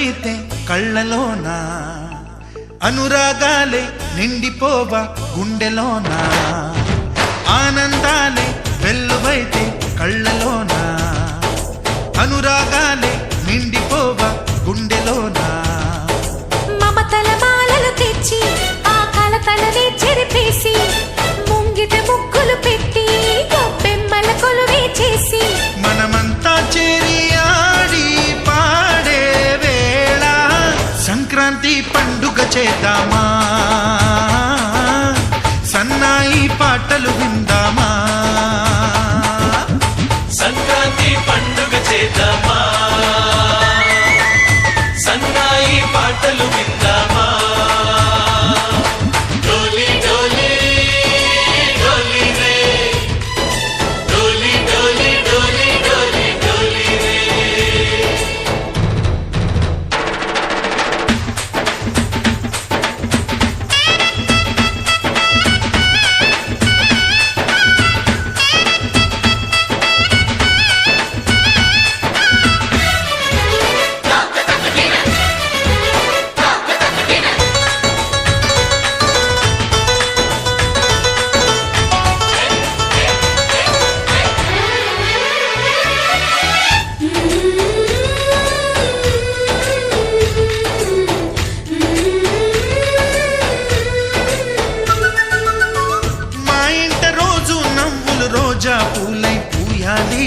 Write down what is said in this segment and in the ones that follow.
వెల్లువైతే కళ్ళలోన అనురాగాలే నిండిపోవ గుండెలోన ఆనందాలే వెల్లువైతే కళ్ళలోన అనురాగాలే నిండిపోవ గుండెలోన మమతల మాలలు తెచ్చి ఆ కలతలనే చెరిపేసి ముంగిట ముగ్గులు పెట్టి గొప్పెమ్మల కొలువే చేసి మనమంతా చేరి ఆడి పాడే వేళ సంక్రాంతి పండుగ చేద్దామా సన్నాయి పాటలు విందామా సంక్రాంతి పండుగ చేద్దామా సన్నాయి పాటలు విందామా డోలి డోలి డోలి రే డోలి డోలి డోలి డోలి డోలి రే రోజా పూలై పూయాలి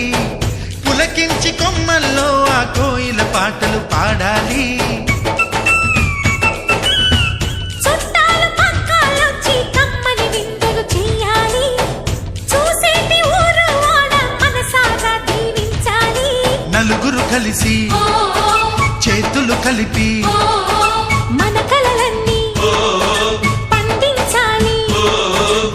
పులకించి కొమ్మల్లో ఆ కోయిల పాటలు పాడాలి చుట్టాలు పక్కాలొచ్చి కమ్మని విందులు చెయ్యాలి చూసేటి ఊరు వాడ మనసారా దీవించాలి నలుగురు కలిసి చేతులు కలిపి మన కలలన్నీ పండించాలి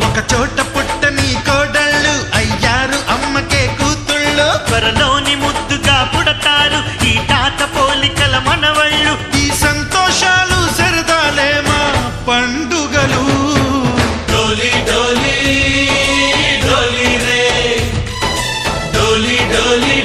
ఒక చోట పుట్టని కోడళ్ళు అయ్యారు అమ్మకే కూతుళ్ళు త్వరలోని ముద్దుగా పుడతారు ఈ తాత పోలికల మనవళ్ళు ఈ సంతోషాలు సరదాలే మా పండుగలు డోలి డోలి డోలి రే డోలి డోలి